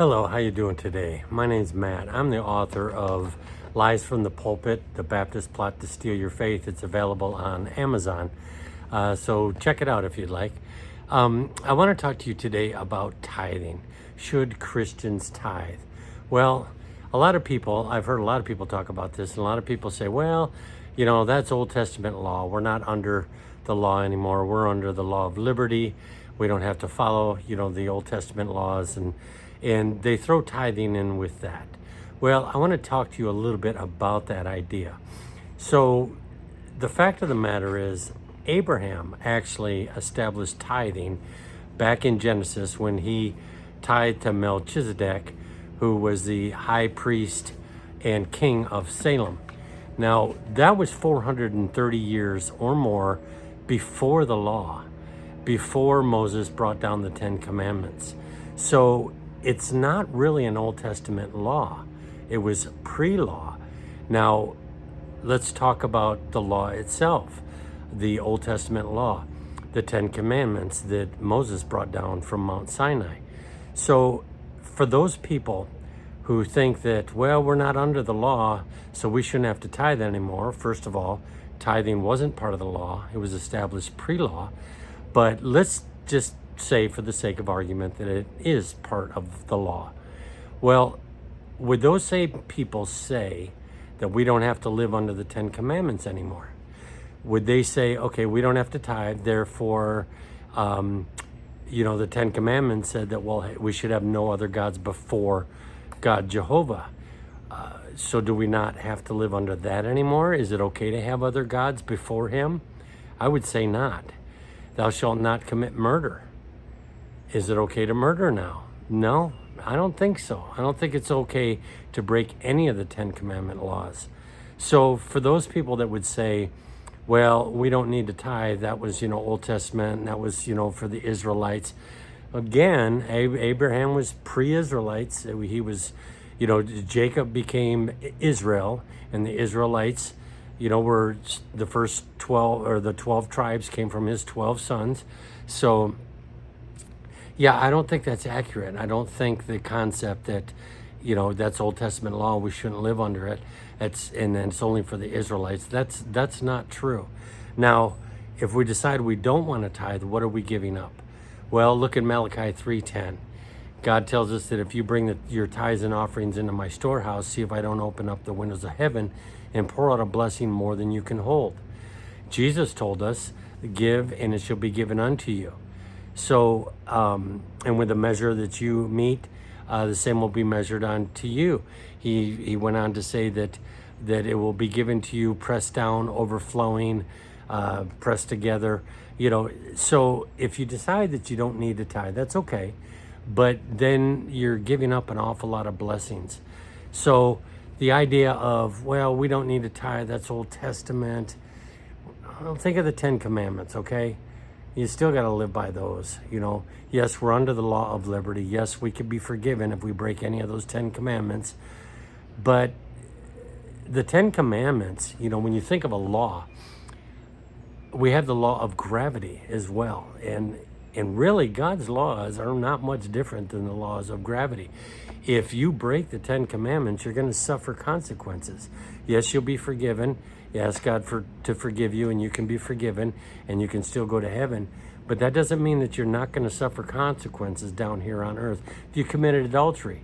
Hello, how you doing today? My name's Matt. I'm the author of Lies from the Pulpit, The Baptist Plot to Steal Your Faith. It's available on Amazon, so check it out if you'd like. I want to talk to you today about tithing. Should Christians tithe? Well, I've heard a lot of people talk about this, and a lot of people say, well, that's Old Testament law. We're not under the law anymore. We're under the law of liberty. We don't have to follow, the Old Testament laws, and they throw tithing in with that. Well, I want to talk to you a little bit about that idea. So the fact of the matter is, Abraham actually established tithing back in Genesis when he tithed to Melchizedek, who was the high priest and king of Salem. Now, that was 430 years or more before the law, before Moses brought down the Ten Commandments. So it's not really an Old Testament law. It was pre-law. Now, let's talk about the law itself, the Old Testament law, the Ten Commandments that Moses brought down from Mount Sinai. So for those people who think that, well, we're not under the law, so we shouldn't have to tithe anymore. First of all, tithing wasn't part of the law. It was established pre-law. But let's just say, for the sake of argument, that it is part of the law. Well, would those same people say that we don't have to live under the Ten Commandments anymore? Would they say, okay, we don't have to tithe, therefore, the Ten Commandments said that, well, we should have no other gods before God Jehovah. So do we not have to live under that anymore? Is it okay to have other gods before him? I would say not. Thou shalt not commit murder. Is it okay to murder now? No, I don't think so. I don't think it's okay to break any of the Ten Commandment laws. So for those people that would say, well, we don't need to tithe, that was, Old Testament, and that was, for the Israelites. Again, Abraham was pre-Israelites. He was, Jacob became Israel, and the Israelites, were the first 12, or the 12 tribes came from his 12 sons. So yeah, I don't think that's accurate. I don't think the concept that, that's Old Testament law, we shouldn't live under it, and then it's only for the Israelites. That's not true. Now, if we decide we don't want to tithe, what are we giving up? Well, look at Malachi 3:10. God tells us that if you bring your tithes and offerings into my storehouse, see if I don't open up the windows of heaven and pour out a blessing more than you can hold. Jesus told us, give and it shall be given unto you. So, and with the measure that you meet, the same will be measured unto you. He went on to say that it will be given to you, pressed down, overflowing, pressed together. So if you decide that you don't need to tithe, that's okay. But then you're giving up an awful lot of blessings. So the idea of, well, we don't need to tithe, that's Old Testament. Don't think of the Ten Commandments, okay? You still got to live by those. Yes, we're under the law of liberty. Yes, we could be forgiven if we break any of those Ten Commandments. But the Ten Commandments, when you think of a law, we have the law of gravity as well. And really, God's laws are not much different than the laws of gravity. If you break the Ten Commandments, you're going to suffer consequences. Yes, you'll be forgiven. You ask God to forgive you, and you can be forgiven, and you can still go to heaven. But that doesn't mean that you're not going to suffer consequences down here on earth. If you committed adultery,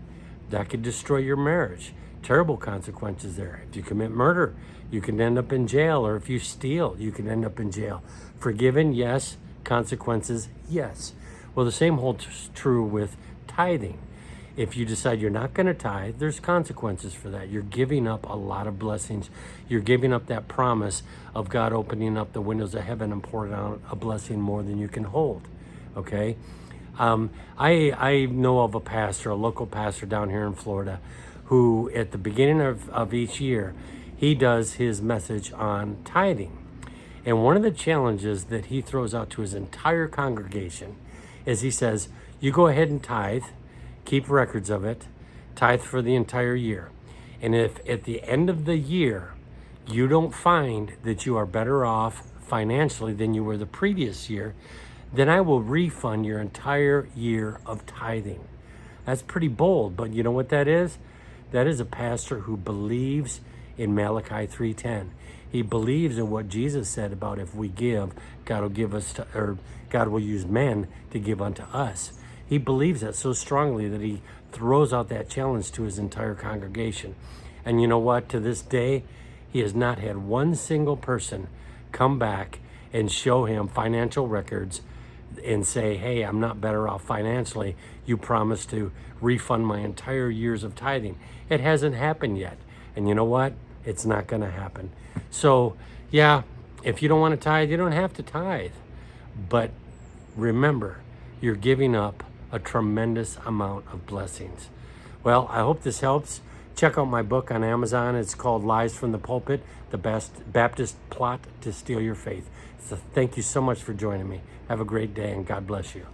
that could destroy your marriage. Terrible consequences there. If you commit murder, you can end up in jail. Or if you steal, you can end up in jail. Forgiven, yes. Consequences, yes. Well, the same holds true with tithing. If you decide you're not going to tithe, there's consequences for that. You're giving up a lot of blessings. You're giving up that promise of God opening up the windows of heaven and pouring out a blessing more than you can hold. Okay? I know of a pastor, a local pastor down here in Florida, who at the beginning of each year, he does his message on tithing. And one of the challenges that he throws out to his entire congregation is he says, you go ahead and tithe, keep records of it, tithe for the entire year. And if at the end of the year, you don't find that you are better off financially than you were the previous year, then I will refund your entire year of tithing. That's pretty bold, but you know what that is? That is a pastor who believes in Malachi 3:10. He believes in what Jesus said about if we give, God will give us to, or God will use men to give unto us. He believes that so strongly that he throws out that challenge to his entire congregation. And you know what? To this day, he has not had one single person come back and show him financial records and say, hey, I'm not better off financially. You promised to refund my entire years of tithing. It hasn't happened yet. And you know what? It's not going to happen. So, yeah, if you don't want to tithe, you don't have to tithe. But remember, you're giving up a tremendous amount of blessings. Well, I hope this helps. Check out my book on Amazon. It's called Lies from the Pulpit, the Baptist Plot to Steal Your Faith. So thank you so much for joining me. Have a great day and God bless you.